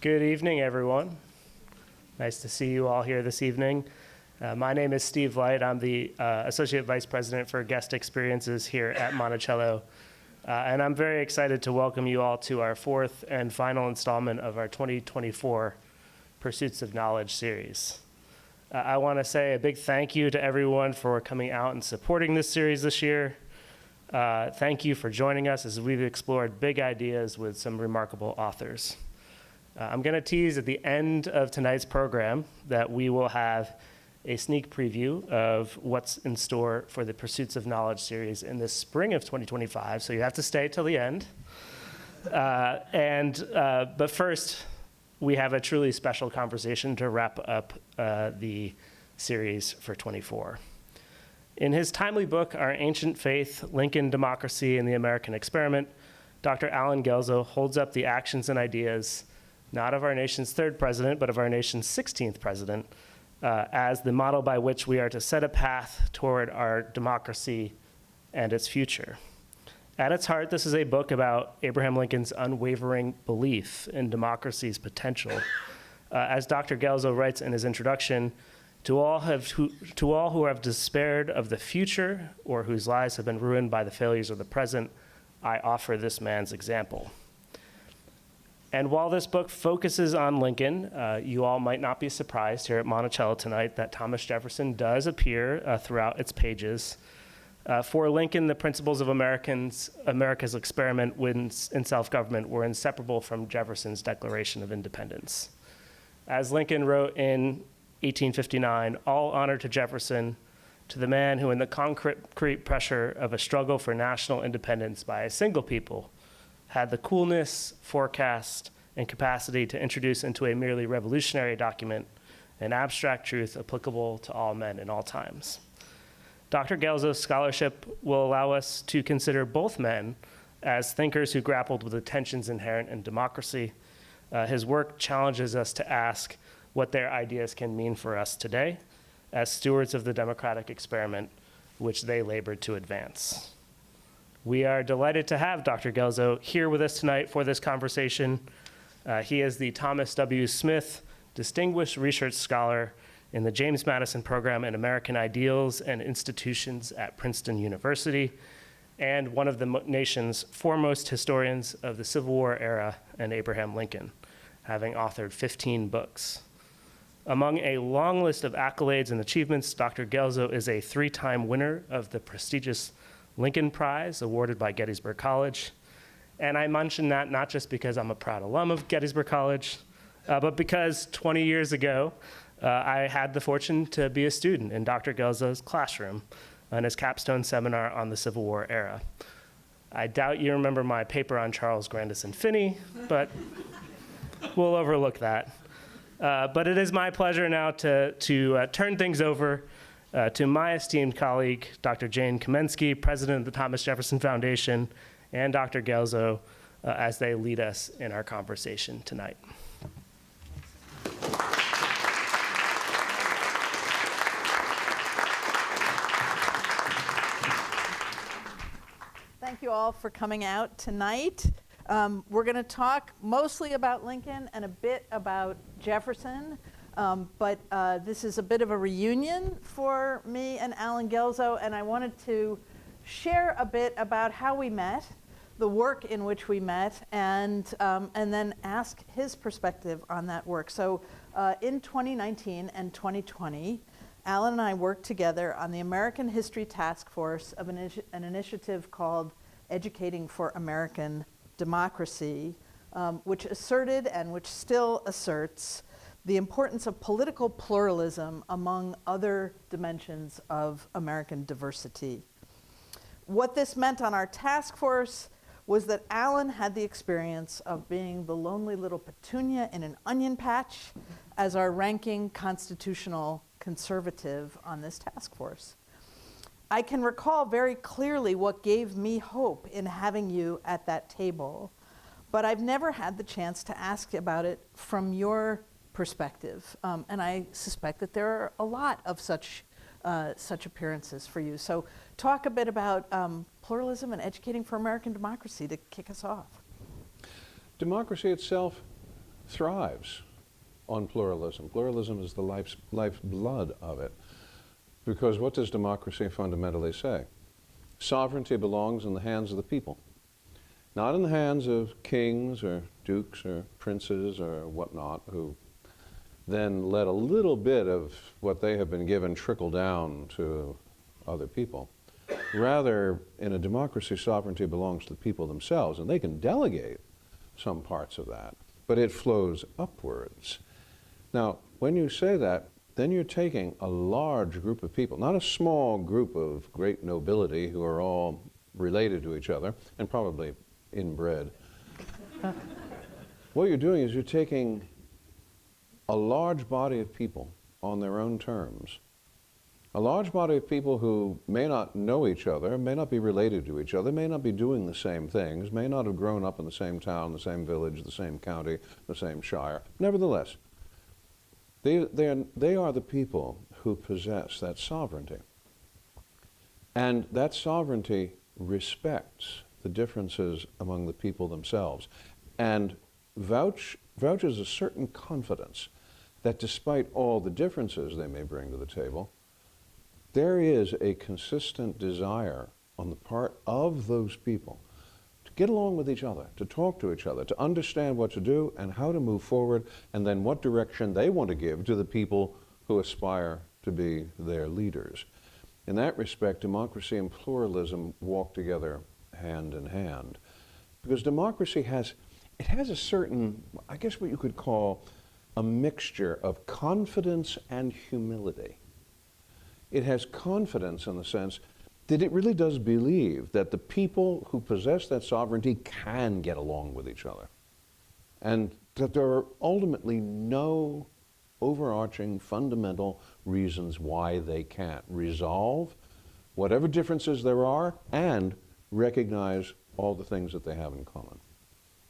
Good evening, everyone. Nice to see you all here this evening. My name is Steve Light. I'm the Associate Vice President for Guest Experiences here at Monticello. And I'm very excited to welcome you all to our fourth and final installment of our 2024 Pursuits of Knowledge series. I want to say a big thank you to everyone for coming out and supporting this series this year. Thank you for joining us as we've explored big ideas with some remarkable authors. I'm going to tease at the end of tonight's program that we will have a sneak preview of what's in store for the Pursuits of Knowledge series in the spring of 2025, so you have to stay till the end. But first, we have a truly special conversation to wrap up the series for 24. In his timely book, Our Ancient Faith, Lincoln, Democracy, and the American Experiment, Dr. Alan Guelzo holds up the actions and ideas not of our nation's third president, but of our nation's 16th president, as the model by which we are to set a path toward our democracy and its future. At its heart, this is a book about Abraham Lincoln's unwavering belief in democracy's potential. As Dr. Guelzo writes in his introduction, to all who have despaired of the future or whose lives have been ruined by the failures of the present, I offer this man's example. And while this book focuses on Lincoln, you all might not be surprised here at Monticello tonight that Thomas Jefferson does appear throughout its pages. For Lincoln, the principles of America's experiment in self-government were inseparable from Jefferson's Declaration of Independence. As Lincoln wrote in 1859, all honor to Jefferson, to the man who in the concrete pressure of a struggle for national independence by a single people had the coolness, forecast, and capacity to introduce into a merely revolutionary document an abstract truth applicable to all men in all times. Dr. Guelzo's scholarship will allow us to consider both men as thinkers who grappled with the tensions inherent in democracy. His work challenges us to ask what their ideas can mean for us today as stewards of the democratic experiment which they labored to advance. We are delighted to have Dr. Guelzo here with us tonight for this conversation. He is the Thomas W. Smith Distinguished Research Scholar in the James Madison Program in American Ideals and Institutions at Princeton University, and one of the nation's foremost historians of the Civil War era and Abraham Lincoln, having authored 15 books. Among a long list of accolades and achievements, Dr. Guelzo is a 3-time winner of the prestigious Lincoln Prize, awarded by Gettysburg College. And I mention that not just because I'm a proud alum of Gettysburg College, but because 20 years ago, I had the fortune to be a student in Dr. Guelzo's classroom on his capstone seminar on the Civil War era. I doubt you remember my paper on Charles Grandison Finney, but we'll overlook that. But it is my pleasure now to turn things over to my esteemed colleague, Dr. Jane Kamensky, President of the Thomas Jefferson Foundation, and Dr. Guelzo, as they lead us in our conversation tonight. Thank you all for coming out tonight. We're going to talk mostly about Lincoln and a bit about Jefferson. But this is a bit of a reunion for me and Alan Guelzo, and I wanted to share a bit about how we met, the work in which we met, and then ask his perspective on that work. So in 2019 and 2020, Alan and I worked together on the American History Task Force of an initiative called Educating for American Democracy, which asserted and which still asserts the importance of political pluralism among other dimensions of American diversity. What this meant on our task force was that Alan had the experience of being the lonely little petunia in an onion patch as our ranking constitutional conservative on this task force. I can recall very clearly what gave me hope in having you at that table, but I've never had the chance to ask about it from your perspective, and I suspect that there are a lot of such appearances for you. So talk a bit about pluralism and educating for American democracy to kick us off. Democracy itself thrives on pluralism. Pluralism is the lifeblood of it. Because what does democracy fundamentally say? Sovereignty belongs in the hands of the people, not in the hands of kings or dukes or princes or whatnot, who then let a little bit of what they have been given trickle down to other people. Rather, in a democracy, sovereignty belongs to the people themselves, and they can delegate some parts of that, but it flows upwards. Now, when you say that, then you're taking a large group of people, not a small group of great nobility who are all related to each other, and probably inbred. What you're doing is you're taking a large body of people on their own terms, a large body of people who may not know each other, may not be related to each other, may not be doing the same things, may not have grown up in the same town, the same village, the same county, the same shire. Nevertheless, they are the people who possess that sovereignty. And that sovereignty respects the differences among the people themselves and vouches a certain confidence that despite all the differences they may bring to the table, there is a consistent desire on the part of those people to get along with each other, to talk to each other, to understand what to do and how to move forward, and then what direction they want to give to the people who aspire to be their leaders. In that respect, democracy and pluralism walk together hand in hand. Because democracy has a certain, I guess what you could call a mixture of confidence and humility. It has confidence in the sense that it really does believe that the people who possess that sovereignty can get along with each other, and that there are ultimately no overarching fundamental reasons why they can't resolve whatever differences there are and recognize all the things that they have in common.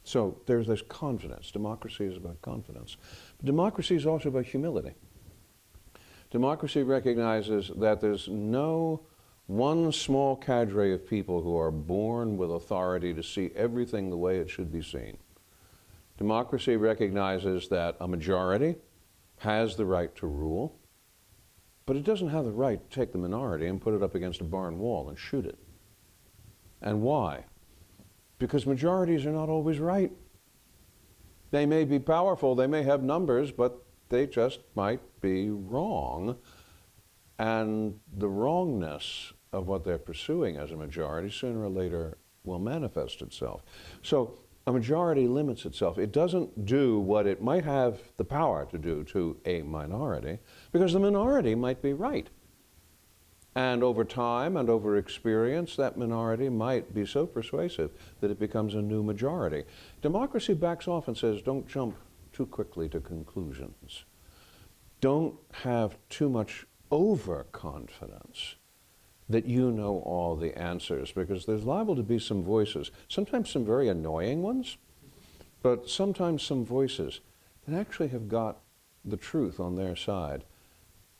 So there's this confidence. Democracy is about confidence. But democracy is also about humility. Democracy recognizes that there's no one small cadre of people who are born with authority to see everything the way it should be seen. Democracy recognizes that a majority has the right to rule, but it doesn't have the right to take the minority and put it up against a barn wall and shoot it. And why? Because majorities are not always right. They may be powerful, they may have numbers, but they just might be wrong. And the wrongness of what they're pursuing as a majority sooner or later will manifest itself. So a majority limits itself. It doesn't do what it might have the power to do to a minority, because the minority might be right. And over time and over experience, that minority might be so persuasive that it becomes a new majority. Democracy backs off and says, don't jump too quickly to conclusions. Don't have too much overconfidence that you know all the answers, because there's liable to be some voices, sometimes some very annoying ones, but sometimes some voices that actually have got the truth on their side.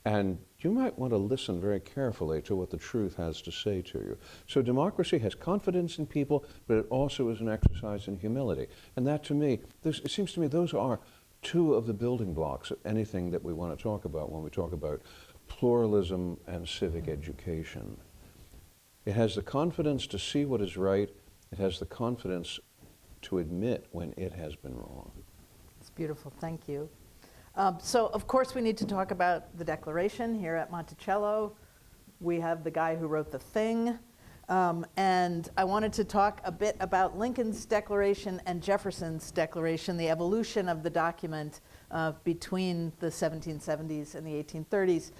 And you might want to listen very carefully to what the truth has to say to you. So democracy has confidence in people, but it also is an exercise in humility. And that, to me, it seems to me those are two of the building blocks of anything that we want to talk about when we talk about pluralism and civic education. It has the confidence to see what is right. It has the confidence to admit when it has been wrong. It's beautiful. Thank you. So, of course, we need to talk about the Declaration here at Monticello. We have the guy who wrote the thing. And I wanted to talk a bit about Lincoln's Declaration and Jefferson's Declaration, the evolution of the document between the 1770s and the 1830s.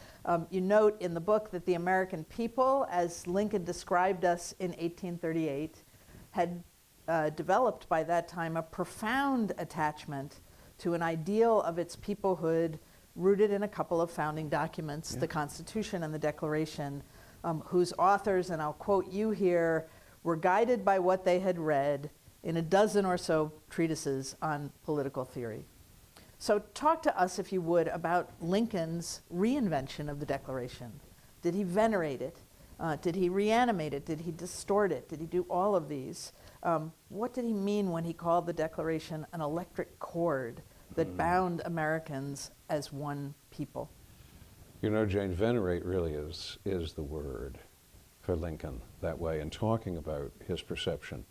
You note in the book that the American people, as Lincoln described us in 1838, had developed by that time a profound attachment to an ideal of its peoplehood rooted in a couple of founding documents, the Constitution and the Declaration, whose authors, and I'll quote you here, were guided by what they had read in a dozen or so treatises on political theory. So talk to us, if you would, about Lincoln's reinvention of the Declaration. Did he venerate it? Did he reanimate it? Did he distort it? Did he do all of these? What did he mean when he called the Declaration an electric cord that bound Americans as one people. You know, Jane, venerate really is the word for Lincoln that way, in talking about his perception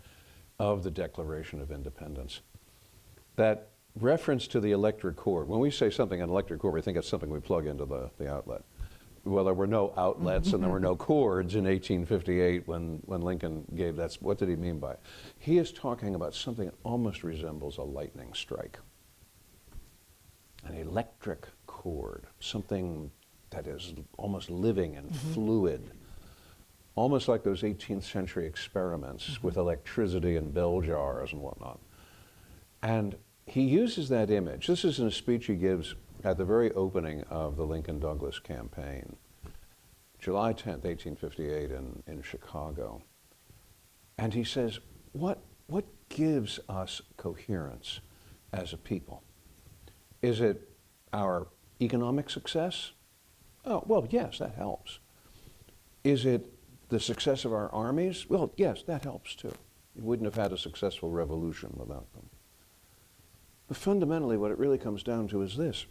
of the Declaration of Independence. That reference to the electric cord, when we say something an electric cord, we think it's something we plug into the outlet. Well, there were no outlets and there were no cords in 1858 when Lincoln gave that. What did he mean by it? He is talking about something that almost resembles a lightning strike. An electric cord, something that is almost living and fluid, almost like those 18th century experiments with electricity and bell jars and whatnot. And he uses that image. This is in a speech he gives at the very opening of the Lincoln-Douglas campaign, July 10th, 1858 in Chicago. And he says, what gives us coherence as a people? Is it our economic success? Oh, well, yes, that helps. Is it the success of our armies? Well, yes, that helps too. You wouldn't have had a successful revolution without them. But fundamentally, what it really comes down to is this.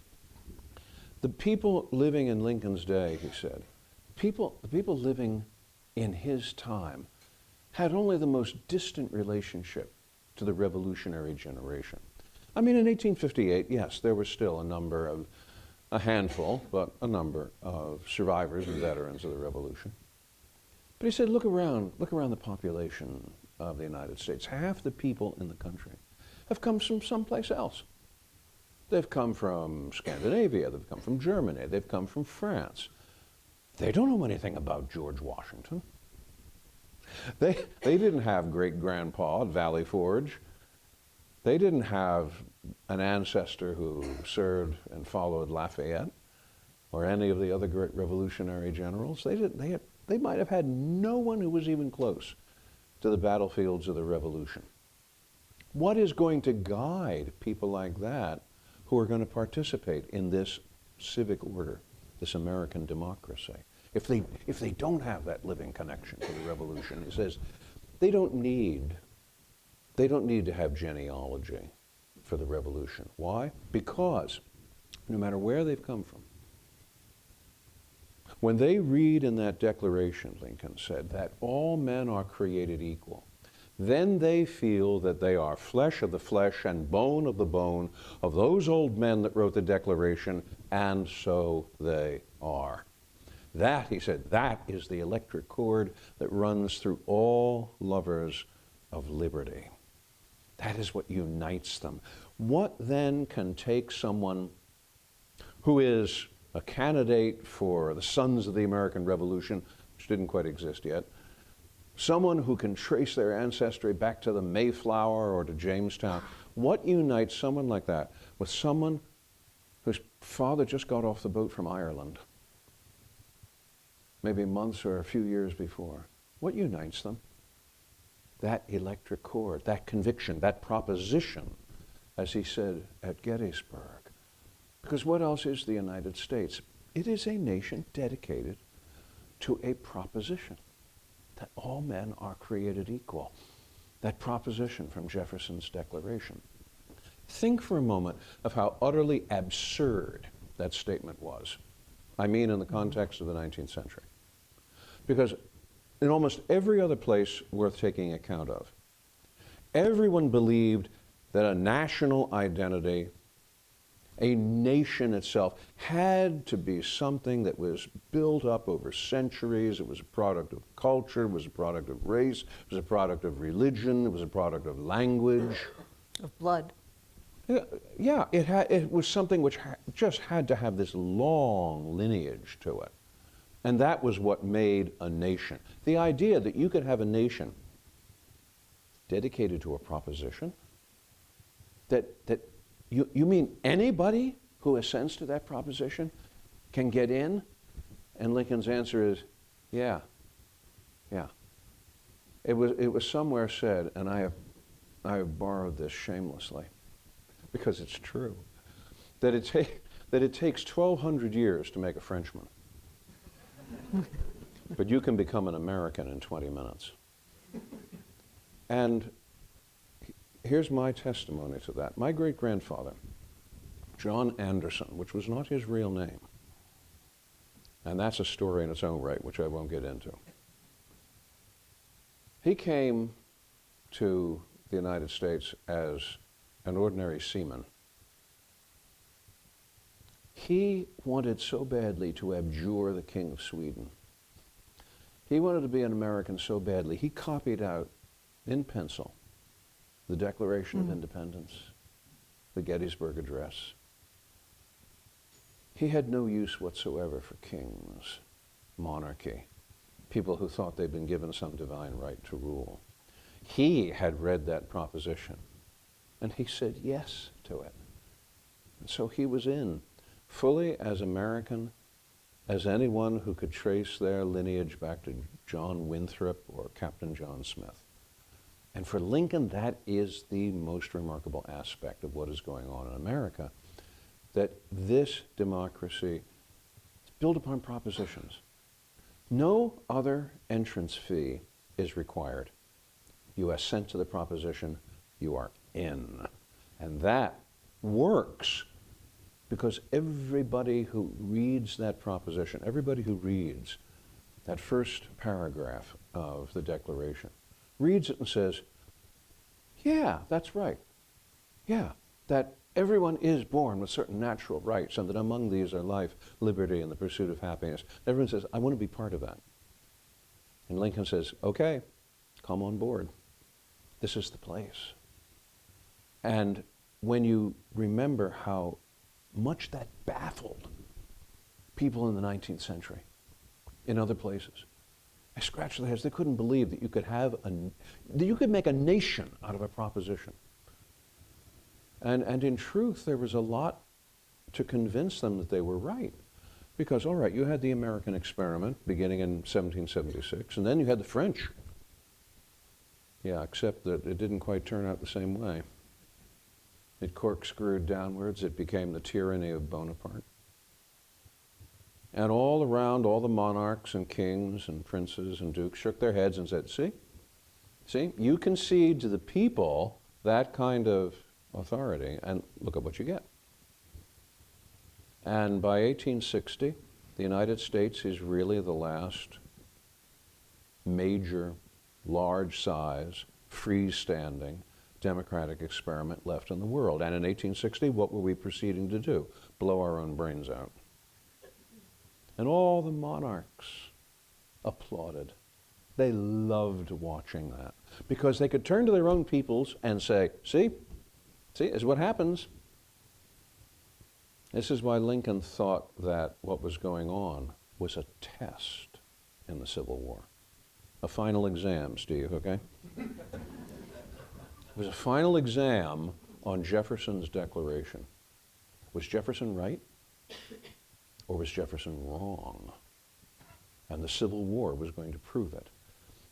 The people living in Lincoln's day, he said, the people living in his time had only the most distant relationship to the revolutionary generation. I mean, in 1858, yes, there was still a handful, but a number of survivors and veterans of the revolution. But he said, look around the population of the United States. Half the people in the country have come from someplace else. They've come from Scandinavia, they've come from Germany, they've come from France. They don't know anything about George Washington. They didn't have great-grandpa at Valley Forge. They didn't have an ancestor who served and followed Lafayette or any of the other great revolutionary generals. They might have had no one who was even close to the battlefields of the Revolution. What is going to guide people like that who are going to participate in this civic order, this American democracy? If they don't have that living connection to the Revolution, he says, they don't need to have genealogy for the Revolution. Why? Because no matter where they've come from, when they read in that Declaration, Lincoln said, that all men are created equal, then they feel that they are flesh of the flesh and bone of the bone of those old men that wrote the Declaration, and so they are. That, he said, that is the electric cord that runs through all lovers of liberty. That is what unites them. What then can take someone who is a candidate for the Sons of the American Revolution, which didn't quite exist yet, someone who can trace their ancestry back to the Mayflower or to Jamestown, what unites someone like that with someone whose father just got off the boat from Ireland, maybe months or a few years before? What unites them? That electric cord, that conviction, that proposition, as he said at Gettysburg. Because what else is the United States? It is a nation dedicated to a proposition, that all men are created equal. That proposition from Jefferson's Declaration. Think for a moment of how utterly absurd that statement was. I mean in the context of the 19th century. Because in almost every other place worth taking account of, everyone believed that a national identity, a nation itself, had to be something that was built up over centuries. It was a product of culture, it was a product of race, it was a product of religion, it was a product of language. Of blood. Yeah, it was something which just had to have this long lineage to it. And that was what made a nation. The idea that you could have a nation dedicated to a proposition, that you mean anybody who assents to that proposition can get in? And Lincoln's answer is, yeah. It was somewhere said, and I have borrowed this shamelessly, because it's true, that it takes 1,200 years to make a Frenchman. But you can become an American in 20 minutes. And here's my testimony to that. My great-grandfather John Anderson, which was not his real name. And that's a story in its own right, which I won't get into. He came to the United States as an ordinary seaman. He wanted so badly to abjure the King of Sweden. He wanted to be an American so badly, he copied out in pencil the Declaration of Independence, the Gettysburg Address. He had no use whatsoever for kings, monarchy, people who thought they'd been given some divine right to rule. He had read that proposition, and he said yes to it. And so he was in, fully as American as anyone who could trace their lineage back to John Winthrop or Captain John Smith. And for Lincoln, that is the most remarkable aspect of what is going on in America, that this democracy is built upon propositions. No other entrance fee is required. You assent to the proposition, you are in. And that works because everybody who reads that proposition, everybody who reads that first paragraph of the Declaration, reads it and says, yeah, that's right. Yeah, that everyone is born with certain natural rights and that among these are life, liberty, and the pursuit of happiness. Everyone says, I want to be part of that. And Lincoln says, okay, come on board. This is the place. And when you remember how much that baffled people in the 19th century in other places, I scratched their heads. They couldn't believe that you could that you could make a nation out of a proposition. And in truth, there was a lot to convince them that they were right. Because, all right, you had the American experiment beginning in 1776, and then you had the French. Yeah, except that it didn't quite turn out the same way. It corkscrewed downwards. It became the tyranny of Bonaparte. And all around, all the monarchs and kings and princes and dukes shook their heads and said, see, you concede to the people that kind of authority, and look at what you get. And by 1860, the United States is really the last major, large-size, freestanding democratic experiment left in the world. And in 1860, what were we proceeding to do? Blow our own brains out. And all the monarchs applauded. They loved watching that because they could turn to their own peoples and say, see, this is what happens. This is why Lincoln thought that what was going on was a test in the Civil War. A final exam, Steve, okay? It was a final exam on Jefferson's Declaration. Was Jefferson right? Or was Jefferson wrong? And the Civil War was going to prove it.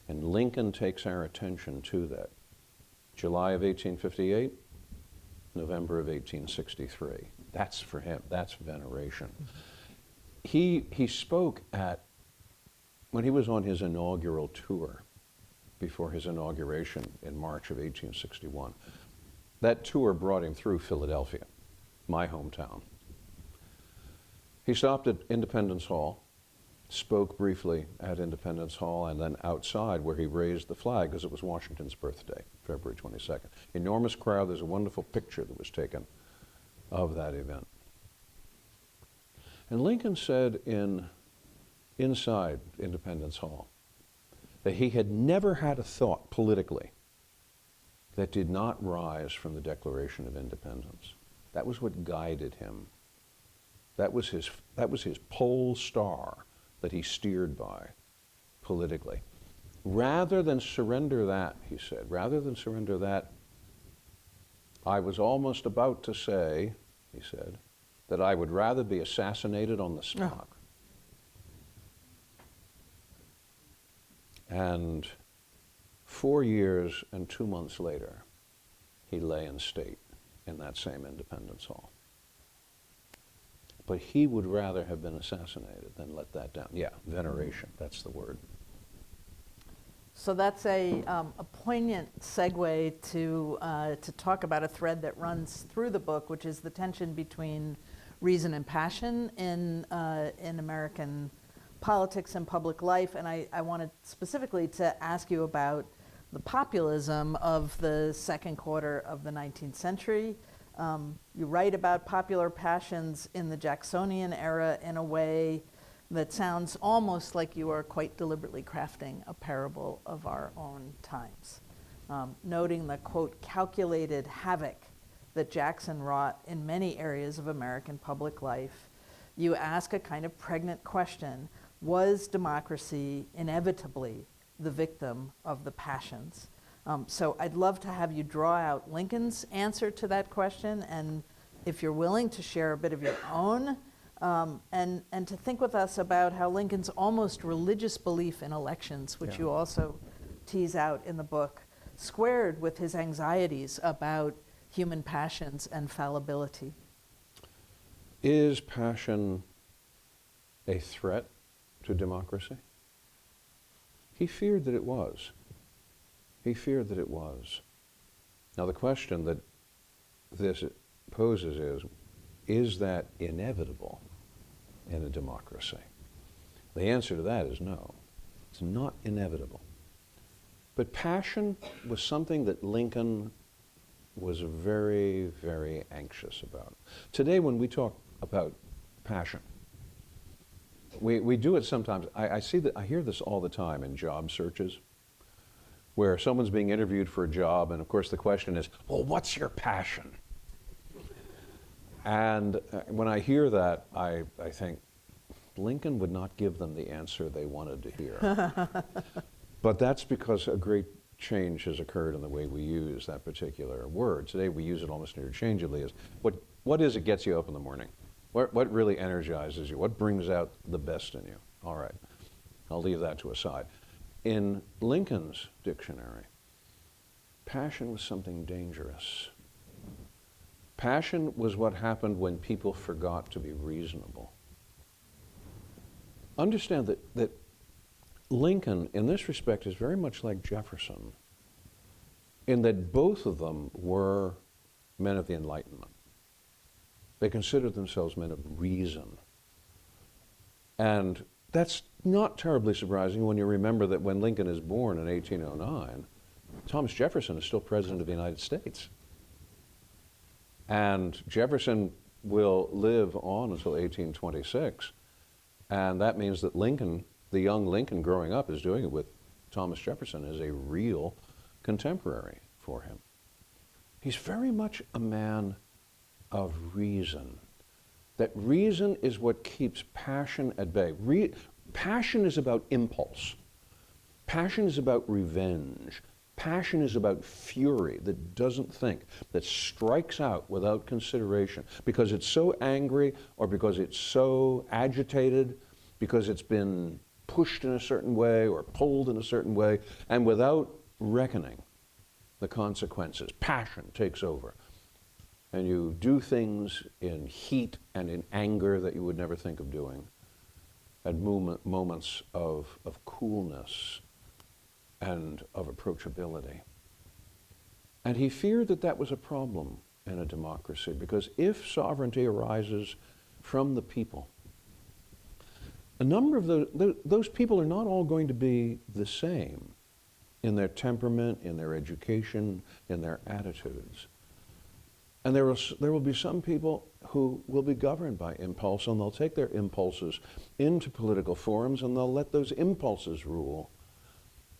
And Lincoln takes our attention to that. July of 1858, November of 1863. That's for him. That's veneration. He spoke when he was on his inaugural tour, before his inauguration in March of 1861. That tour brought him through Philadelphia, my hometown. He stopped at Independence Hall, spoke briefly at Independence Hall, and then outside where he raised the flag, because it was Washington's birthday, February 22nd. Enormous crowd. There's a wonderful picture that was taken of that event. And Lincoln said inside Independence Hall that he had never had a thought politically that did not rise from the Declaration of Independence. That was what guided him. That was his pole star that he steered by politically. Rather than surrender that, he said, I was almost about to say, he said, that I would rather be assassinated on the spot. And 4 years and 2 months later, he lay in state in that same Independence Hall. But he would rather have been assassinated than let that down. Yeah, veneration, that's the word. So that's a poignant segue to talk about a thread that runs through the book, which is the tension between reason and passion in American politics and public life. And I wanted specifically to ask you about the populism of the second quarter of the 19th century. You write about popular passions in the Jacksonian era in a way that sounds almost like you are quite deliberately crafting a parable of our own times, noting the, quote, calculated havoc that Jackson wrought in many areas of American public life. You ask a kind of pregnant question: was democracy inevitably the victim of the passions? So I'd love to have you draw out Lincoln's answer to that question, and if you're willing to share a bit of your own, and to think with us about how Lincoln's almost religious belief in elections, which you also tease out in the book, squared with his anxieties about human passions and fallibility. Is passion a threat to democracy? He feared that it was. He feared that it was. Now the question that this poses is that inevitable in a democracy? The answer to that is no. It's not inevitable. But passion was something that Lincoln was very, very anxious about. Today when we talk about passion, we do it sometimes. I hear this all the time in job searches, where someone's being interviewed for a job, and of course the question is, well, what's your passion? And when I hear that, I think Lincoln would not give them the answer they wanted to hear. But that's because a great change has occurred in the way we use that particular word. Today we use it almost interchangeably as, what is it gets you up in the morning? What really energizes you? What brings out the best in you? All right, I'll leave that to a side. In Lincoln's dictionary, passion was something dangerous. Passion was what happened when people forgot to be reasonable. Understand that Lincoln, in this respect, is very much like Jefferson, in that both of them were men of the Enlightenment. They considered themselves men of reason. And that's not terribly surprising when you remember that when Lincoln is born in 1809, Thomas Jefferson is still President of the United States. And Jefferson will live on until 1826. And that means that Lincoln, the young Lincoln growing up, is doing it with Thomas Jefferson as a real contemporary for him. He's very much a man of reason. That reason is what keeps passion at bay. Passion is about impulse. Passion is about revenge. Passion is about fury that doesn't think, that strikes out without consideration because it's so angry or because it's so agitated, because it's been pushed in a certain way or pulled in a certain way, and without reckoning the consequences. Passion takes over. And you do things in heat and in anger that you would never think of doing, at moments of coolness and of approachability. And he feared that that was a problem in a democracy, because if sovereignty arises from the people, a number of those people are not all going to be the same in their temperament, in their education, in their attitudes. And there will be some people who will be governed by impulse, and they'll take their impulses into political forums, and they'll let those impulses rule.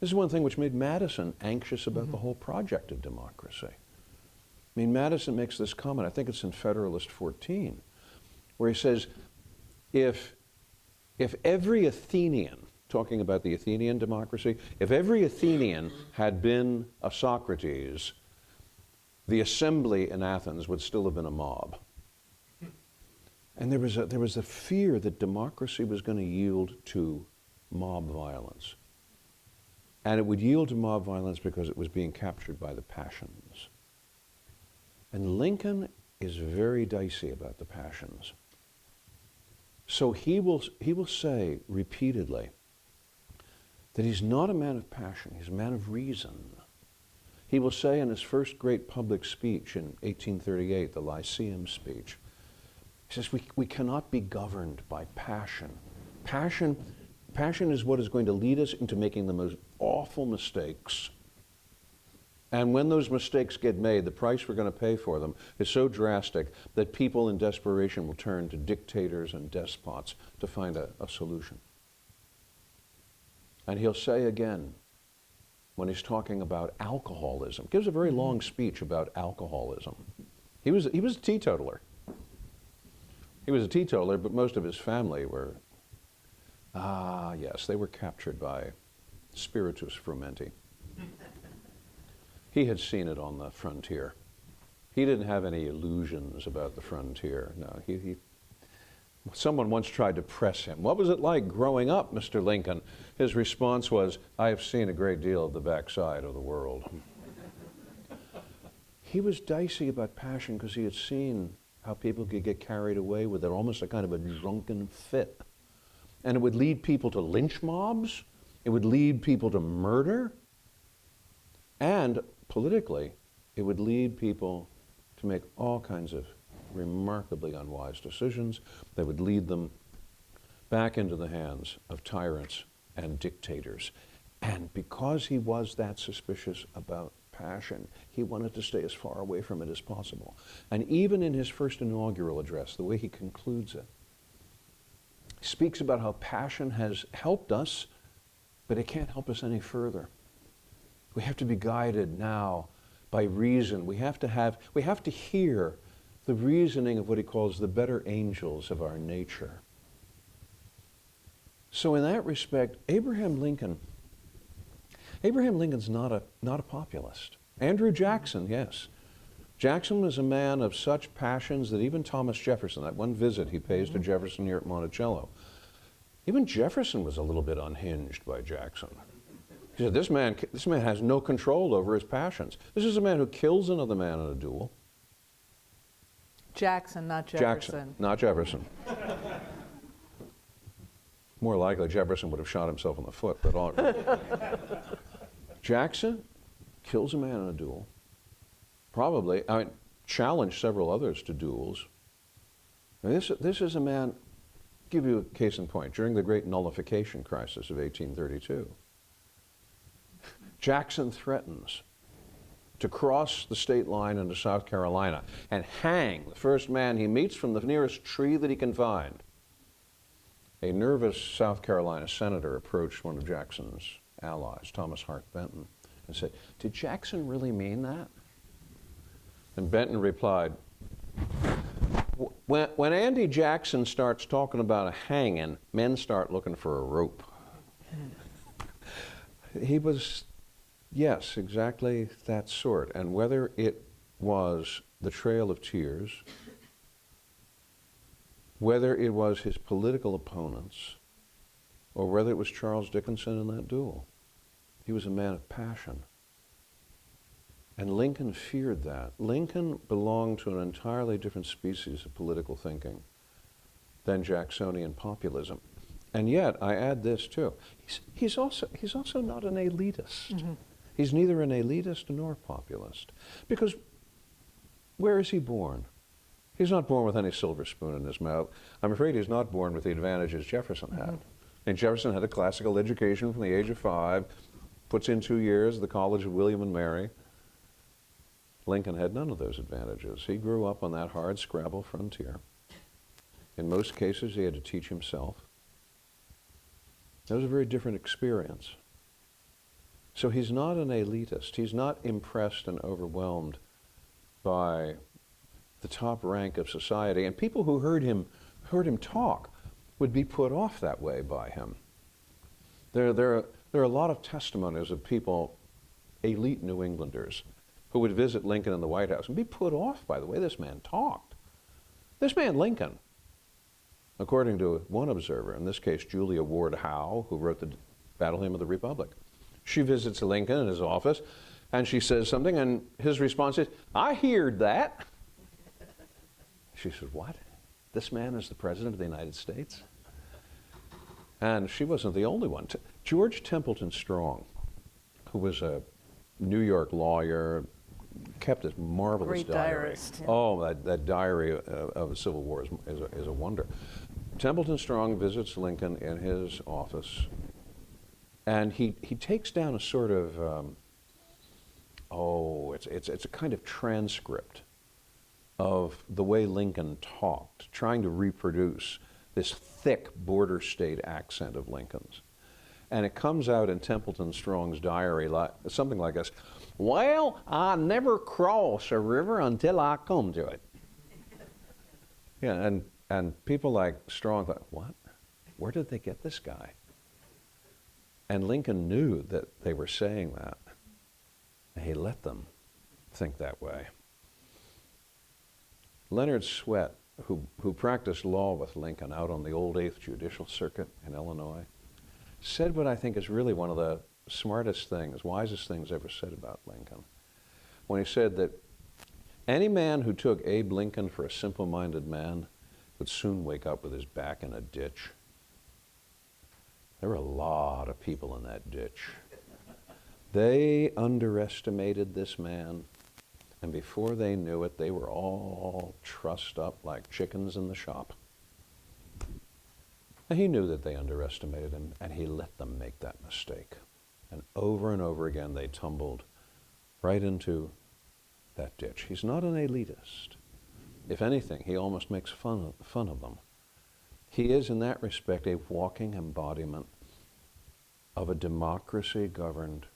This is one thing which made Madison anxious about the whole project of democracy. I mean, Madison makes this comment, I think it's in Federalist 14, where he says, if every Athenian, talking about the Athenian democracy, if every Athenian had been a Socrates, the assembly in Athens would still have been a mob. And there was a fear that democracy was going to yield to mob violence. And it would yield to mob violence because it was being captured by the passions. And Lincoln is very dicey about the passions. So he will say repeatedly that he's not a man of passion, he's a man of reason. He will say in his first great public speech in 1838, the Lyceum speech, he says, we cannot be governed by passion. Passion is what is going to lead us into making the most awful mistakes. And when those mistakes get made, the price we're going to pay for them is so drastic that people in desperation will turn to dictators and despots to find a solution. And he'll say again, when he's talking about alcoholism, gives a very long speech about alcoholism. He was a teetotaler. He was a teetotaler, but most of his family were, yes, they were captured by spiritus frumenti. He had seen it on the frontier. He didn't have any illusions about the frontier. No, someone once tried to press him. What was it like growing up, Mr. Lincoln? His response was, I have seen a great deal of the backside of the world. He was dicey about passion because he had seen how people could get carried away with it, almost a kind of a drunken fit. And it would lead people to lynch mobs. It would lead people to murder. And politically, it would lead people to make all kinds of remarkably unwise decisions that would lead them back into the hands of tyrants and dictators. And because he was that suspicious about passion, he wanted to stay as far away from it as possible. And even in his first inaugural address, the way he concludes it, he speaks about how passion has helped us, but it can't help us any further. We have to be guided now by reason. We have to hear the reasoning of what he calls the better angels of our nature. So in that respect, Abraham Lincoln's not a populist. Andrew Jackson, yes. Jackson was a man of such passions that even Thomas Jefferson, that one visit he pays to Jefferson here at Monticello, even Jefferson was a little bit unhinged by Jackson. He said, this man has no control over his passions. This is a man who kills another man in a duel. Jackson, not Jefferson. Jackson, not Jefferson. More likely, Jefferson would have shot himself in the foot, but all Jackson kills a man in a duel. Probably, challenged several others to duels. This is a man, give you a case in point, during the Great Nullification Crisis of 1832. Jackson threatens to cross the state line into South Carolina and hang the first man he meets from the nearest tree that he can find. A nervous South Carolina senator approached one of Jackson's allies, Thomas Hart Benton, and said, "Did Jackson really mean that?" And Benton replied, when Andy Jackson starts talking about a hanging, men start looking for a rope. He was, yes, exactly that sort. And whether it was the Trail of Tears, whether it was his political opponents, or whether it was Charles Dickinson in that duel, he was a man of passion. And Lincoln feared that. Lincoln belonged to an entirely different species of political thinking than Jacksonian populism. And yet, I add this too, he's also not an elitist. Mm-hmm. He's neither an elitist nor populist. Because where is he born? He's not born with any silver spoon in his mouth. I'm afraid he's not born with the advantages Jefferson had. Mm-hmm. And Jefferson had a classical education from the age of 5, puts in 2 years at the College of William and Mary. Lincoln had none of those advantages. He grew up on that hard scrabble frontier. In most cases, he had to teach himself. That was a very different experience. So he's not an elitist. He's not impressed and overwhelmed by the top rank of society. And people who heard him talk would be put off that way by him. There are a lot of testimonies of people, elite New Englanders, who would visit Lincoln in the White House and be put off by the way this man talked. This man, Lincoln, according to one observer, in this case Julia Ward Howe, who wrote the Battle Hymn of the Republic, she visits Lincoln in his office and she says something and his response is, "I heard that." She says, "What? This man is the President of the United States?" And she wasn't the only one. George Templeton Strong, who was a New York lawyer, kept this marvelous Great diary. diarist, yeah. Oh, that diary of the Civil War is a wonder. Templeton Strong visits Lincoln in his office, and he takes down a sort of, it's a kind of transcript of the way Lincoln talked, trying to reproduce this thick border state accent of Lincoln's. And it comes out in Templeton Strong's diary something like this: "Well, I never cross a river until I come to it." Yeah, and people like Strong thought, what? Where did they get this guy? And Lincoln knew that they were saying that, and he let them think that way. Leonard Swett, who practiced law with Lincoln out on the old 8th Judicial Circuit in Illinois, said what I think is really one of the smartest things, wisest things ever said about Lincoln, when he said that any man who took Abe Lincoln for a simple-minded man would soon wake up with his back in a ditch. There were a lot of people in that ditch. They underestimated this man, and before they knew it, they were all trussed up like chickens in the shop. And he knew that they underestimated him, and he let them make that mistake. And over again, they tumbled right into that ditch. He's not an elitist. If anything, he almost makes fun of them. He is, in that respect, a walking embodiment of a democracy governed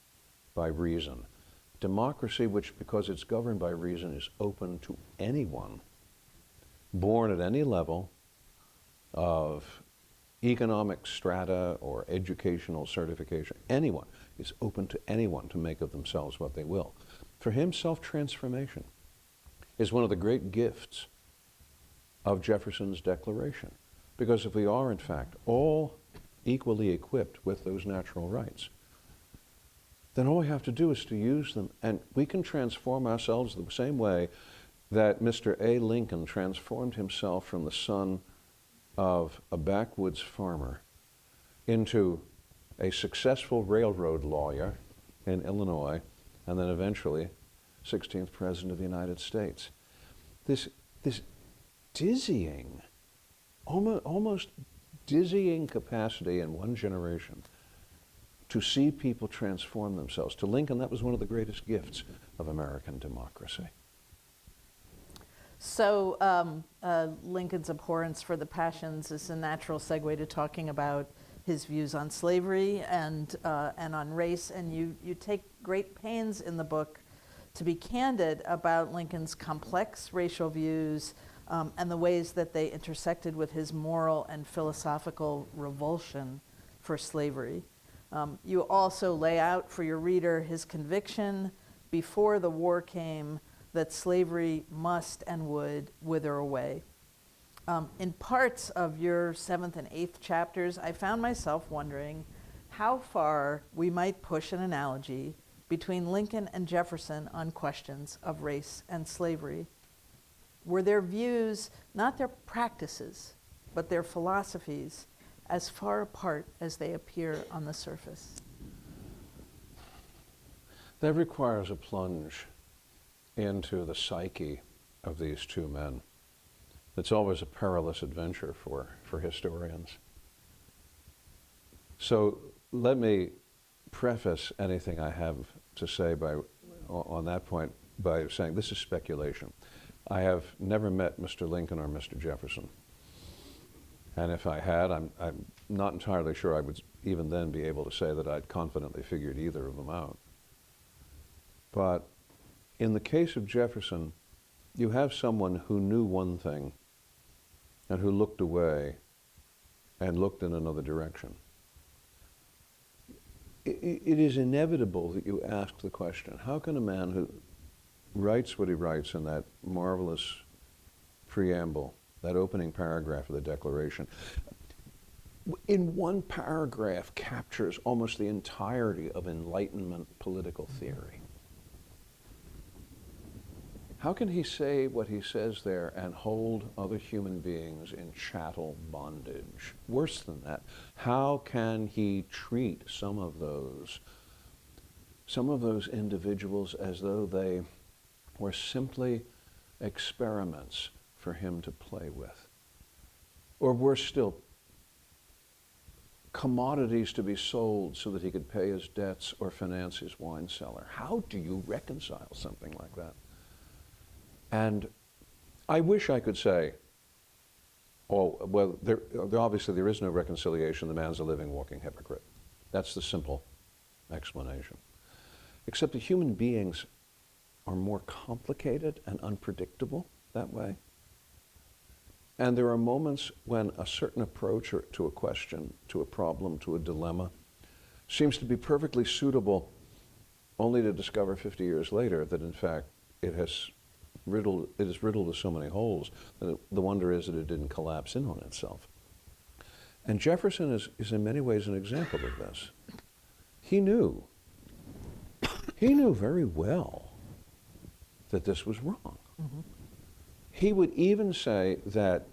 by reason. Democracy which, because it's governed by reason, is open to anyone, born at any level of economic strata or educational certification. Anyone is open to anyone to make of themselves what they will. For him, self-transformation is one of the great gifts of Jefferson's Declaration. Because if we are, in fact, all equally equipped with those natural rights, then all we have to do is to use them, and we can transform ourselves the same way that Mr. A. Lincoln transformed himself from the son of a backwoods farmer into a successful railroad lawyer in Illinois, and then eventually 16th President of the United States. This dizzying, almost dizzying capacity in one generation to see people transform themselves. To Lincoln, that was one of the greatest gifts of American democracy. So Lincoln's abhorrence for the passions is a natural segue to talking about his views on slavery and on race. And you take great pains in the book to be candid about Lincoln's complex racial views and the ways that they intersected with his moral and philosophical revulsion for slavery. You also lay out for your reader his conviction before the war came that slavery must and would wither away. In parts of your 7th and 8th chapters, I found myself wondering how far we might push an analogy between Lincoln and Jefferson on questions of race and slavery. Were their views, not their practices, but their philosophies, as far apart as they appear on the surface? That requires a plunge into the psyche of these two men. It's always a perilous adventure for historians. So let me preface anything I have to say on that point by saying this is speculation. I have never met Mr. Lincoln or Mr. Jefferson. And if I had, I'm not entirely sure I would even then be able to say that I'd confidently figured either of them out. But in the case of Jefferson, you have someone who knew one thing and who looked away and looked in another direction. It is inevitable that you ask the question, how can a man who writes what he writes in that marvelous preamble, that opening paragraph of the Declaration, in one paragraph captures almost the entirety of Enlightenment political theory? How can he say what he says there and hold other human beings in chattel bondage? Worse than that, how can he treat some of those individuals as though they were simply experiments for him to play with? Or worse still, commodities to be sold so that he could pay his debts or finance his wine cellar. How do you reconcile something like that? And I wish I could say, oh, well, obviously there is no reconciliation. The man's a living, walking hypocrite. That's the simple explanation. Except that human beings are more complicated and unpredictable that way. And there are moments when a certain approach to a question, to a problem, to a dilemma, seems to be perfectly suitable, only to discover 50 years later that in fact it is riddled with so many holes that the wonder is that it didn't collapse in on itself. And Jefferson is in many ways an example of this. He knew very well that this was wrong. Mm-hmm. He would even say that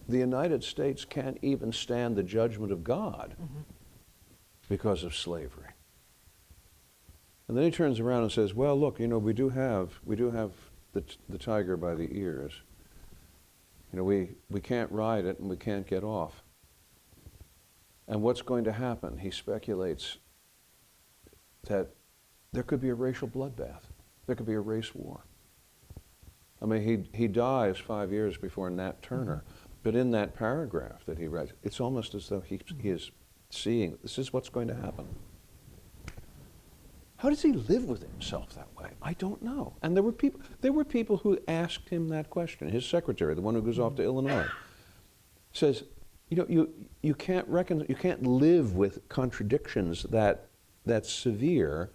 the United States can't even stand the judgment of God because of slavery. And then he turns around and says, well, look, we do have the tiger by the ears. We can't ride it and we can't get off. And what's going to happen? He speculates that there could be a racial bloodbath. There could be a race war. I mean, he dies 5 years before Nat Turner, but in that paragraph that he writes, it's almost as though he is seeing, this is what's going to happen. How does he live with himself that way? I don't know. And there were people who asked him that question. His secretary, the one who goes off to Illinois, says, you can't live with contradictions that severe.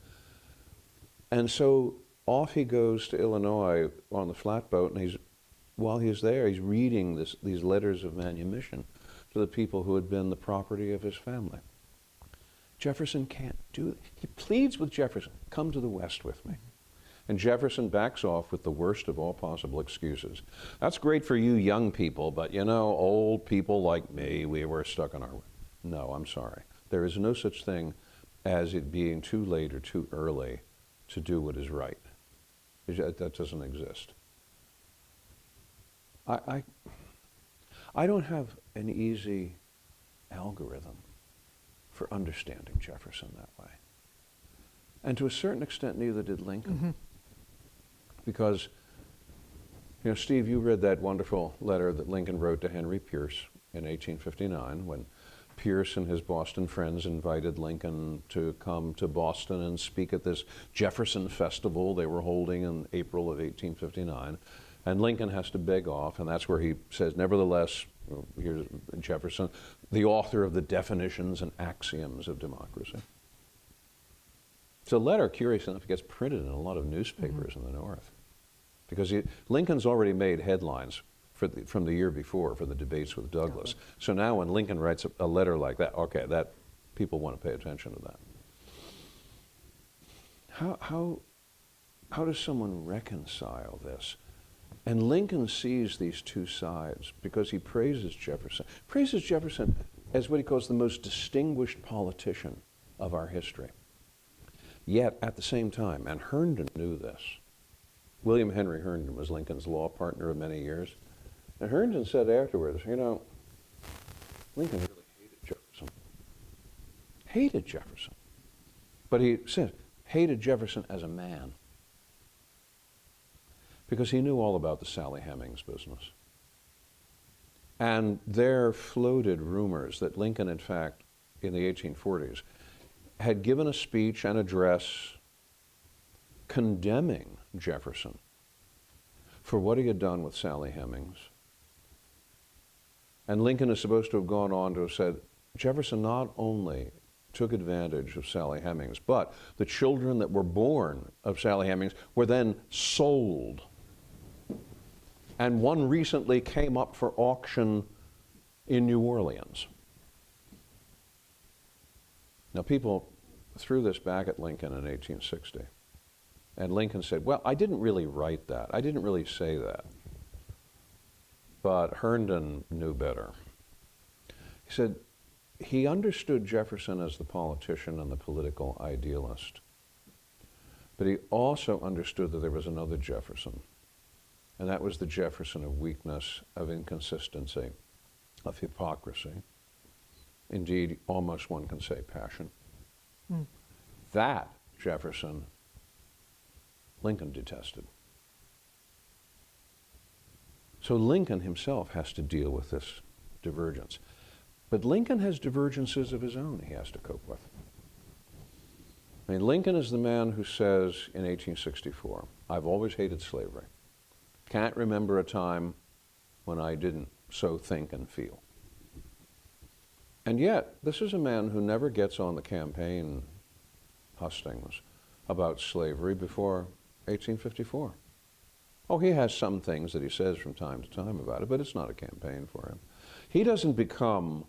And so off he goes to Illinois on the flatboat, and while he's there, he's reading these letters of manumission to the people who had been the property of his family. Jefferson can't do it. He pleads with Jefferson, come to the West with me. And Jefferson backs off with the worst of all possible excuses. That's great for you young people, but old people like me, we were stuck in our way. No, I'm sorry. There is no such thing as it being too late or too early to do what is right. That doesn't exist. I don't have an easy algorithm for understanding Jefferson that way. And to a certain extent, neither did Lincoln. Mm-hmm. Because, Steve, you read that wonderful letter that Lincoln wrote to Henry Pierce in 1859 when Pierce and his Boston friends invited Lincoln to come to Boston and speak at this Jefferson Festival they were holding in April of 1859. And Lincoln has to beg off, and that's where he says, nevertheless, here's Jefferson, the author of the definitions and axioms of democracy. It's a letter, curious enough, gets printed in a lot of newspapers in the North. Because Lincoln's already made headlines from the year before for the debates with Douglas. So now when Lincoln writes a letter like that, okay, that people want to pay attention to that. How does someone reconcile this? And Lincoln sees these two sides because he praises Jefferson as what he calls the most distinguished politician of our history. Yet, at the same time, and Herndon knew this, William Henry Herndon was Lincoln's law partner of many years, and Herndon said afterwards, Lincoln really hated Jefferson. But he said, hated Jefferson as a man. Because he knew all about the Sally Hemings business. And there floated rumors that Lincoln, in fact, in the 1840s, had given a speech and address condemning Jefferson for what he had done with Sally Hemings. And Lincoln is supposed to have gone on to have said, Jefferson not only took advantage of Sally Hemings, but the children that were born of Sally Hemings were then sold. And one recently came up for auction in New Orleans. Now, people threw this back at Lincoln in 1860. And Lincoln said, well, I didn't really write that. I didn't really say that. But Herndon knew better. He said he understood Jefferson as the politician and the political idealist. But he also understood that there was another Jefferson. And that was the Jefferson of weakness, of inconsistency, of hypocrisy. Indeed, almost one can say passion. That Jefferson, Lincoln detested. So Lincoln himself has to deal with this divergence. But Lincoln has divergences of his own he has to cope with. I mean, Lincoln is the man who says in 1864, I've always hated slavery. Can't remember a time when I didn't so think and feel. And yet, this is a man who never gets on the campaign hustings about slavery before 1854. Oh, he has some things that he says from time to time about it, but it's not a campaign for him. He doesn't become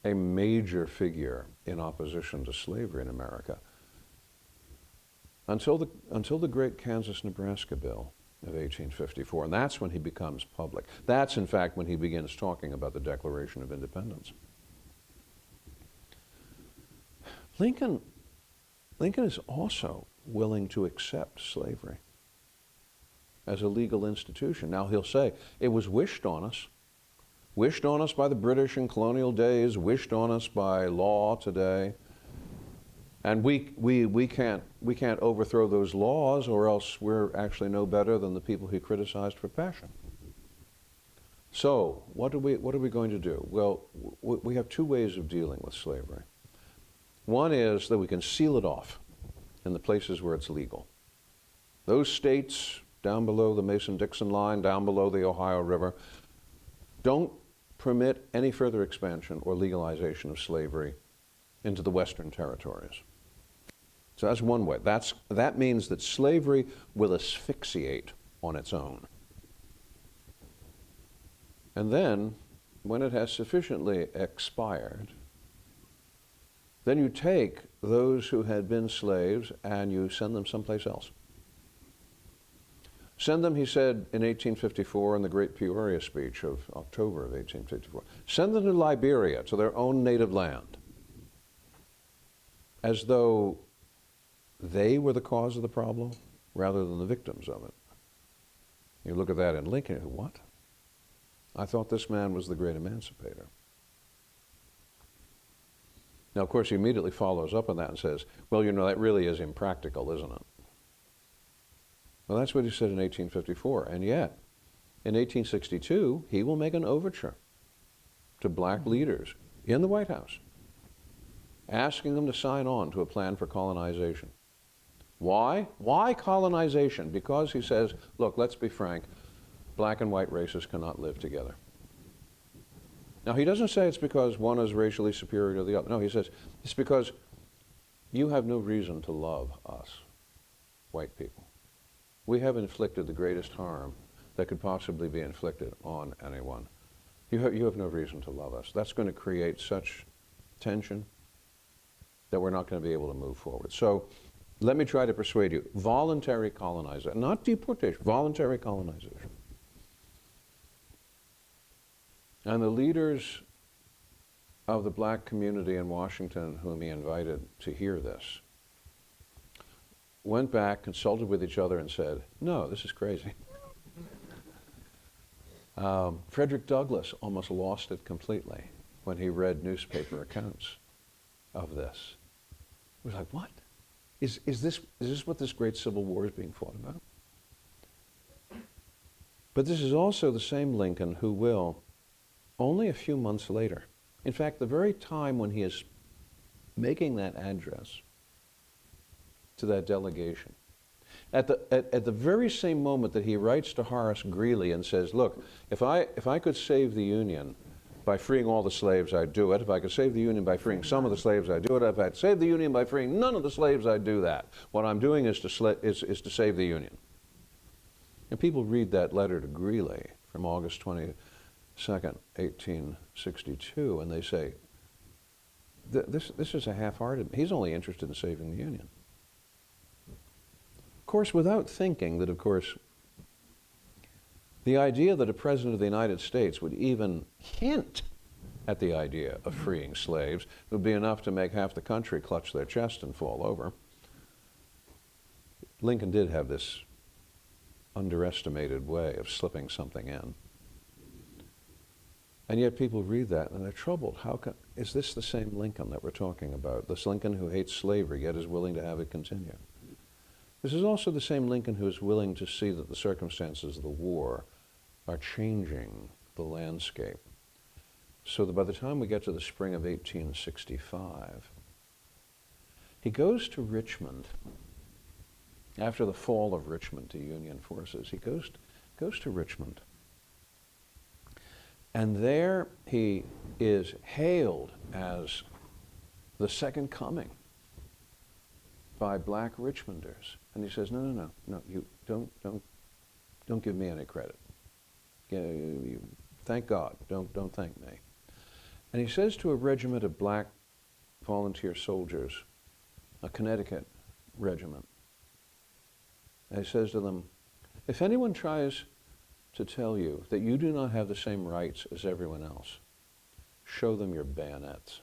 a major figure in opposition to slavery in America until the great Kansas-Nebraska Bill of 1854, and that's when he becomes public. That's, in fact, when he begins talking about the Declaration of Independence. Lincoln is also willing to accept slavery as a legal institution. Now, he'll say, it was wished on us by the British in colonial days, wished on us by law today, and we can't overthrow those laws, or else we're actually no better than the people he criticized for passion. So, what are we going to do? Well, we have two ways of dealing with slavery. One is that we can seal it off in the places where it's legal. Those states down below the Mason-Dixon line, down below the Ohio River, don't permit any further expansion or legalization of slavery into the Western territories. So that's one way. That means that slavery will asphyxiate on its own. And then, when it has sufficiently expired, then you take those who had been slaves and you send them someplace else. Send them, he said in 1854 in the Great Peoria speech of October of 1854, send them to Liberia, to their own native land, as though they were the cause of the problem rather than the victims of it. You look at that in Lincoln, what? I thought this man was the great emancipator. Now, of course, he immediately follows up on that and says, well, you know, that really is impractical, isn't it? Well, that's what he said in 1854. And yet, in 1862, he will make an overture to black leaders in the White House, asking them to sign on to a plan for colonization. Why? Why colonization? Because he says, look, let's be frank, black and white races cannot live together. Now, he doesn't say it's because one is racially superior to the other. No, he says it's because you have no reason to love us, white people. We have inflicted the greatest harm that could possibly be inflicted on anyone. You have no reason to love us. That's going to create such tension that we're not going to be able to move forward. So let me try to persuade you. Voluntary colonization, not deportation, voluntary colonization. And the leaders of the black community in Washington whom he invited to hear this went back, consulted with each other, and said, no, this is crazy. Frederick Douglass almost lost it completely when he read newspaper accounts of this. He was like, what? Is this what this great Civil War is being fought about? But this is also the same Lincoln who will, only a few months later, in fact, the very time when he is making that address to that delegation, at the very same moment that he writes to Horace Greeley and says, look, if I could save the Union by freeing all the slaves, I'd do it. If I could save the Union by freeing some of the slaves, I'd do it. If I'd save the Union by freeing none of the slaves, I'd do that. What I'm doing is to save the Union. And people read that letter to Greeley from August 22nd, 1862, and they say, this is a half-hearted, he's only interested in saving the Union. Of course, without thinking that, of course, the idea that a president of the United States would even hint at the idea of freeing slaves would be enough to make half the country clutch their chest and fall over. Lincoln did have this underestimated way of slipping something in. And yet people read that and they're troubled. Is this the same Lincoln that we're talking about? This Lincoln who hates slavery yet is willing to have it continue? This is also the same Lincoln who is willing to see that the circumstances of the war are changing the landscape. So that by the time we get to the spring of 1865, he goes to Richmond. After the fall of Richmond to Union forces, he goes to Richmond. And there he is hailed as the second coming by black Richmonders. And he says, no, you don't give me any credit. Thank God, don't thank me. And he says to a regiment of black volunteer soldiers, a Connecticut regiment, and he says to them, if anyone tries to tell you that you do not have the same rights as everyone else, show them your bayonets.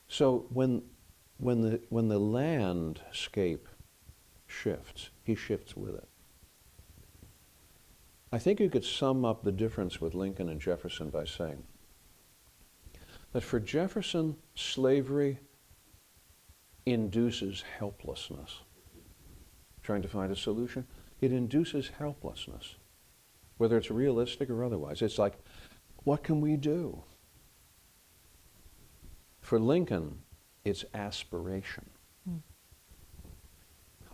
So when the landscape shifts, he shifts with it. I think you could sum up the difference with Lincoln and Jefferson by saying that for Jefferson, slavery induces helplessness. Trying to find a solution, it induces helplessness, whether it's realistic or otherwise. It's like, what can we do? For Lincoln, it's aspiration.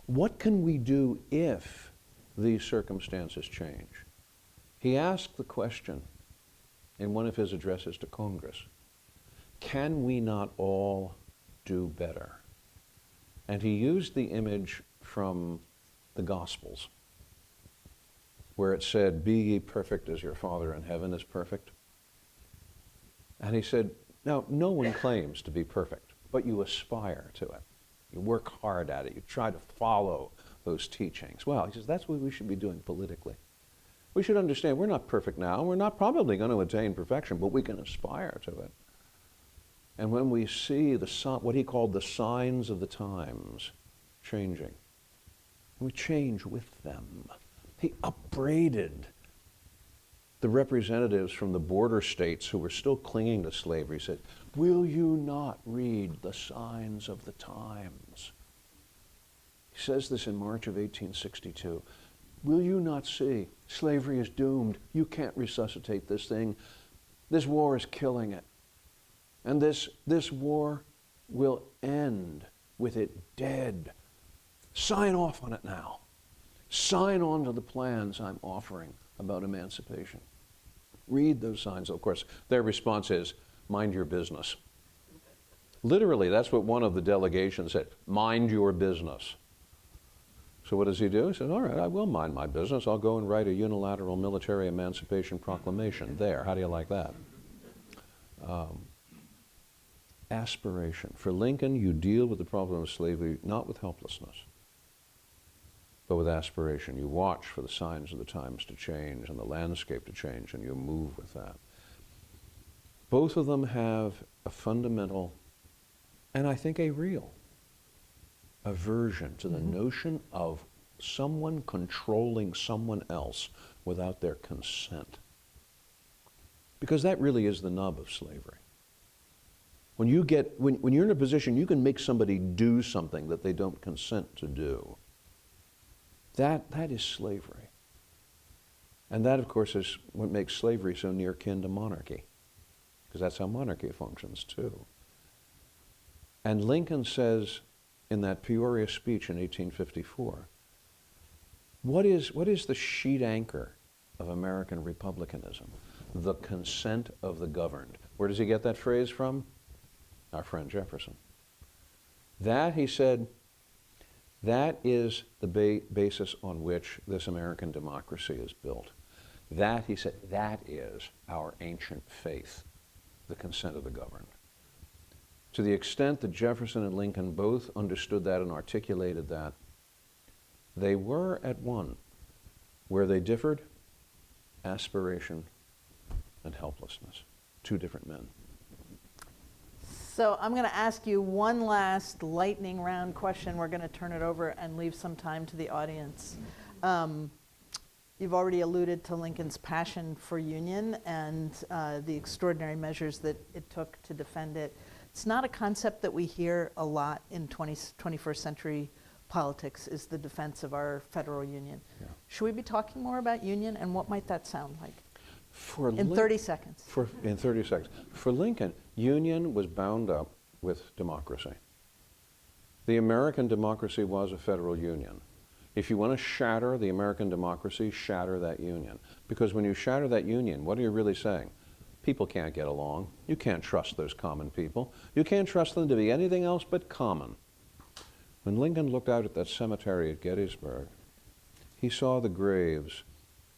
What can we do if these circumstances change? He asked the question in one of his addresses to Congress, can we not all do better? And he used the image from the Gospels, where it said, be ye perfect as your Father in heaven is perfect. And he said, now, no one claims to be perfect, but you aspire to it. You work hard at it. You try to follow those teachings. Well, he says, that's what we should be doing politically. We should understand we're not perfect now. We're not probably going to attain perfection, but we can aspire to it. And when we see what he called the signs of the times changing, we change with them. He upbraided the representatives from the border states who were still clinging to slavery. He said, will you not read the signs of the times? He says this in March of 1862. Will you not see? Slavery is doomed. You can't resuscitate this thing. This war is killing it. And this war will end with it dead. Sign off on it now. Sign on to the plans I'm offering about emancipation. Read those signs. Of course, their response is, mind your business. Literally, that's what one of the delegations said, mind your business. So what does he do? He says, all right, I will mind my business. I'll go and write a unilateral military emancipation proclamation. There, how do you like that? Aspiration. For Lincoln, you deal with the problem of slavery not with helplessness, but with aspiration. You watch for the signs of the times to change and the landscape to change, and you move with that. Both of them have a fundamental, and I think a real, aversion to the notion of someone controlling someone else without their consent. Because that really is the nub of slavery. When you're in a position you can make somebody do something that they don't consent to do, that is slavery. And that, of course, is what makes slavery so near kin to monarchy, because that's how monarchy functions too. And Lincoln says in that Peoria speech in 1854, what is the sheet anchor of American republicanism? The consent of the governed. Where does he get that phrase from? Our friend Jefferson. That, he said, that is the basis on which this American democracy is built. That, he said, that is our ancient faith, the consent of the governed. to the extent that Jefferson and Lincoln both understood that and articulated that, they were at one. Where they differed, aspiration and helplessness. Two different men. So I'm going to ask you one last lightning round question. We're going to turn it over and leave some time to the audience. You've already alluded to Lincoln's passion for union and the extraordinary measures that it took to defend it. It's not a concept that we hear a lot in 21st century politics, is the defense of our federal union. Yeah. Should we be talking more about union, and what might that sound like? In 30 seconds. In 30 seconds. For Lincoln, union was bound up with democracy. The American democracy was a federal union. If you want to shatter the American democracy, shatter that union. Because when you shatter that union, what are you really saying? People can't get along. You can't trust those common people. You can't trust them to be anything else but common. When Lincoln looked out at that cemetery at Gettysburg, he saw the graves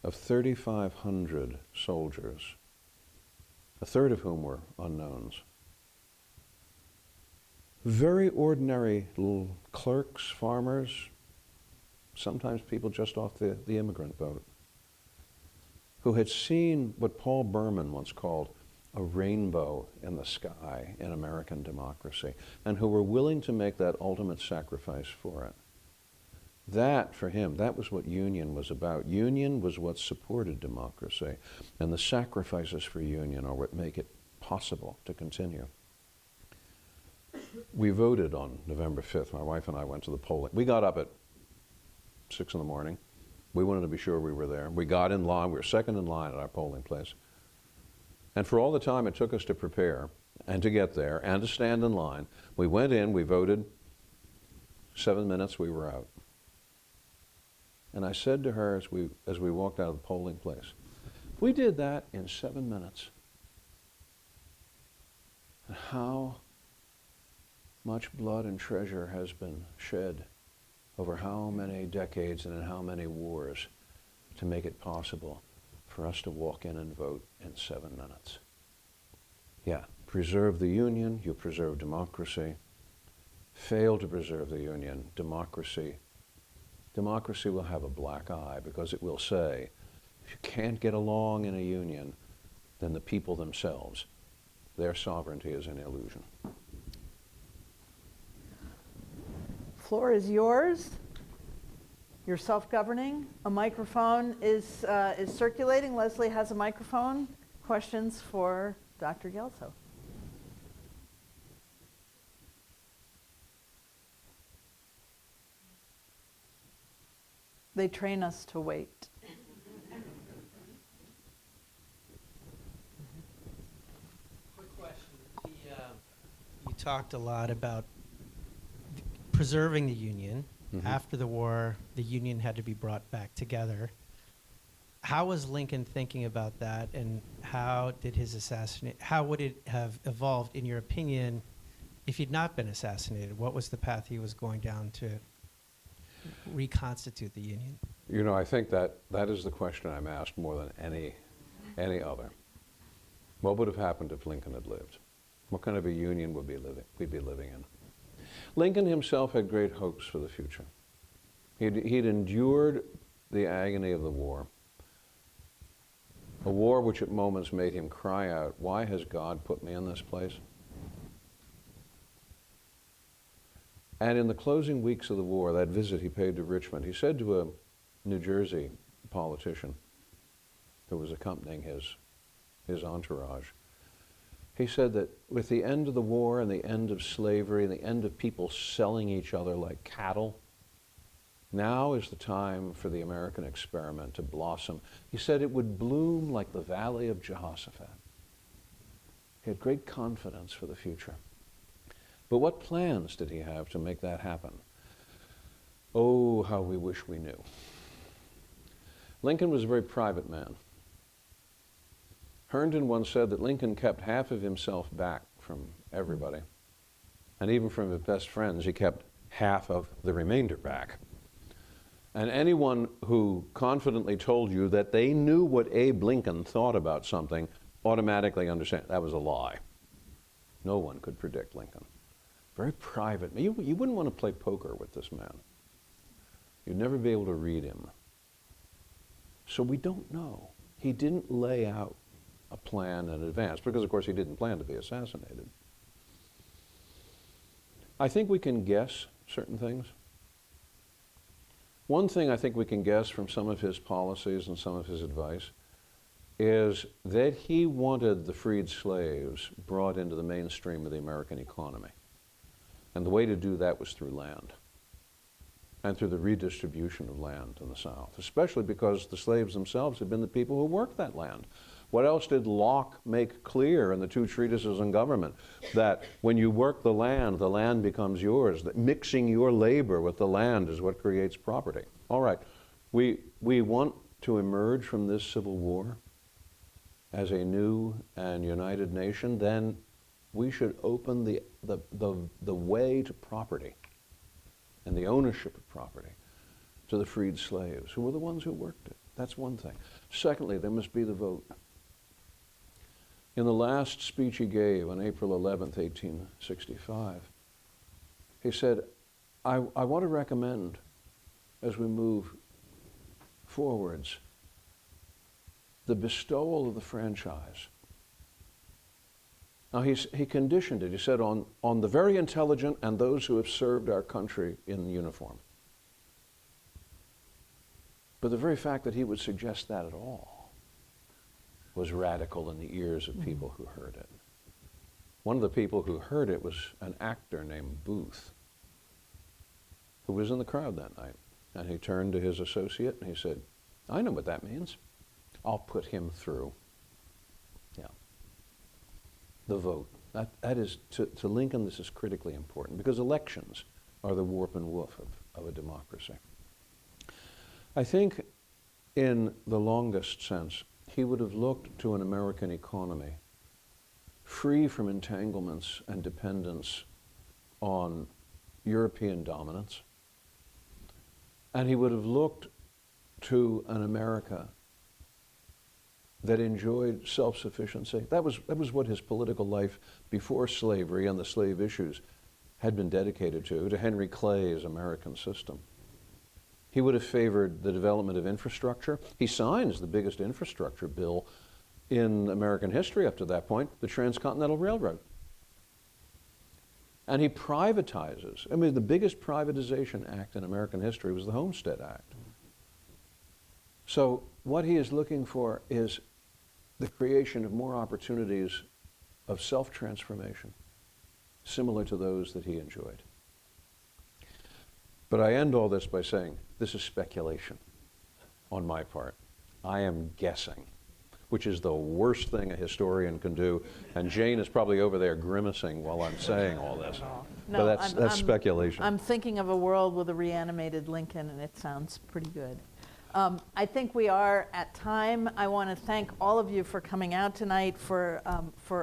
of 3,500 soldiers, a third of whom were unknowns. Very ordinary little clerks, farmers, sometimes people just off the immigrant boat, who had seen what Paul Berman once called a rainbow in the sky in American democracy, and who were willing to make that ultimate sacrifice for it. That, for him, that was what union was about. Union was what supported democracy, and the sacrifices for union are what make it possible to continue. We voted on November 5th. My wife and I went to the polling. We got up at 6 in the morning. We wanted to be sure we were there. We got in line. We were second in line at our polling place. And for all the time it took us to prepare and to get there and to stand in line, we went in, we voted, 7 minutes, we were out. And I said to her as we walked out of the polling place, we did that in 7 minutes. And how much blood and treasure has been shed over how many decades and in how many wars to make it possible for us to walk in and vote in 7 minutes. Yeah, preserve the union, you preserve democracy. Fail to preserve the union, democracy will have a black eye, because it will say, if you can't get along in a union, then the people themselves, their sovereignty is an illusion. Floor is yours. You're self-governing. A microphone is circulating. Leslie has a microphone. Questions for Dr. Guelzo? They train us to wait. Quick question. You talked a lot about preserving the Union. Mm-hmm. After the war, the Union had to be brought back together. How was Lincoln thinking about that, and how would it have evolved, in your opinion, if he'd not been assassinated? What was the path he was going down to reconstitute the Union? You know, I think that is the question I'm asked more than any other. What would have happened if Lincoln had lived? What kind of a union would we'd be living in? Lincoln himself had great hopes for the future. He'd endured the agony of the war, a war which at moments made him cry out, "Why has God put me in this place?" And in the closing weeks of the war, that visit he paid to Richmond, he said to a New Jersey politician who was accompanying his entourage, he said that with the end of the war and the end of slavery and the end of people selling each other like cattle, now is the time for the American experiment to blossom. He said it would bloom like the valley of Jehoshaphat. He had great confidence for the future. But what plans did he have to make that happen? Oh, how we wish we knew. Lincoln was a very private man. Herndon once said that Lincoln kept half of himself back from everybody. And even from his best friends, he kept half of the remainder back. And anyone who confidently told you that they knew what Abe Lincoln thought about something automatically understand that was a lie. No one could predict Lincoln. Very private. You wouldn't want to play poker with this man. You'd never be able to read him. So we don't know. He didn't lay out a plan in advance, because of course he didn't plan to be assassinated. I think we can guess certain things. One thing I think we can guess from some of his policies and some of his advice is that he wanted the freed slaves brought into the mainstream of the American economy. And the way to do that was through land, and through the redistribution of land in the South, especially because the slaves themselves had been the people who worked that land. What else did Locke make clear in the two treatises on government? That when you work the land becomes yours. That mixing your labor with the land is what creates property. All right, we want to emerge from this Civil War as a new and united nation. Then we should open the way to property and the ownership of property to the freed slaves, who were the ones who worked it. That's one thing. Secondly, there must be the vote. In the last speech he gave on April 11th, 1865, he said, I want to recommend, as we move forwards, the bestowal of the franchise. Now he conditioned it, he said, on the very intelligent and those who have served our country in uniform. But the very fact that he would suggest that at all was radical in the ears of people who heard it. One of the people who heard it was an actor named Booth, who was in the crowd that night. And he turned to his associate and he said, I know what that means. I'll put him through. Yeah. The vote. That is, to Lincoln, this is critically important, because elections are the warp and woof of a democracy. I think in the longest sense, he would have looked to an American economy free from entanglements and dependence on European dominance. And he would have looked to an America that enjoyed self-sufficiency. That was what his political life before slavery and the slave issues had been dedicated to Henry Clay's American system. He would have favored the development of infrastructure. He signs the biggest infrastructure bill in American history up to that point, the Transcontinental Railroad. And he privatizes. I mean, the biggest privatization act in American history was the Homestead Act. So what he is looking for is the creation of more opportunities of self-transformation, similar to those that he enjoyed. But I end all this by saying, this is speculation on my part. I am guessing, which is the worst thing a historian can do. And Jane is probably over there grimacing while I'm saying all this. No, but that's speculation. I'm thinking of a world with a reanimated Lincoln, and it sounds pretty good. I think we are at time. I want to thank all of you for coming out tonight for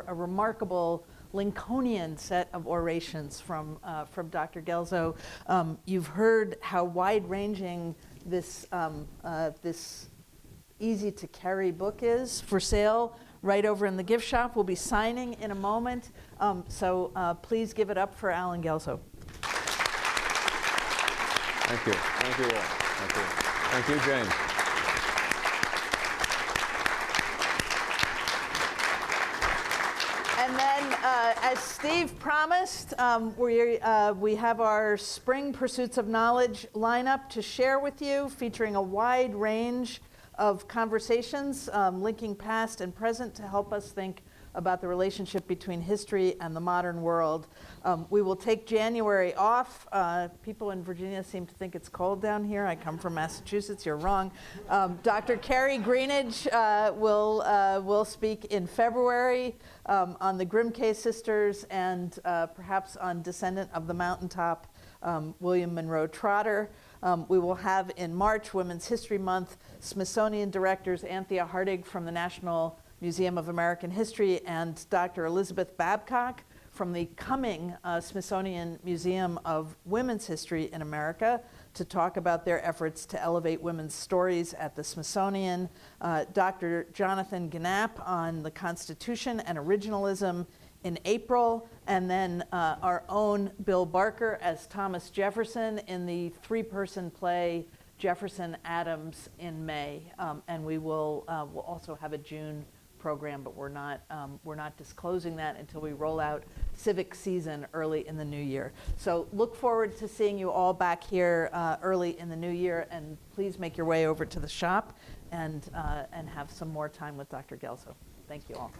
a remarkable Lincolnian set of orations from Dr. Guelzo. You've heard how wide-ranging this easy-to-carry book is for sale right over in the gift shop. We'll be signing in a moment, so please give it up for Alan Guelzo. Thank you. Thank you all. Thank you. Thank you, Jane. And then, as Steve promised, we have our Spring Pursuits of Knowledge lineup to share with you, featuring a wide range of conversations linking past and present to help us think about the relationship between history and the modern world. We will take January off. People in Virginia seem to think it's cold down here. I come from Massachusetts. You're wrong. Dr. Carrie Greenidge will speak in February on the Grimke sisters and perhaps on Descendant of the Mountaintop, William Monroe Trotter. We will have in March, Women's History Month, Smithsonian directors Anthea Hardig from the National Museum of American History and Dr. Elizabeth Babcock from the coming Smithsonian Museum of Women's History in America to talk about their efforts to elevate women's stories at the Smithsonian. Dr. Jonathan Gnapp on the Constitution and originalism in April, and then our own Bill Barker as Thomas Jefferson in the 3-person play Jefferson Adams in May. And we'll also have a June program, but we're not disclosing that until we roll out civic season early in the new year. So look forward to seeing you all back here early in the new year, and please make your way over to the shop and have some more time with Dr. Guelzo. Thank you all.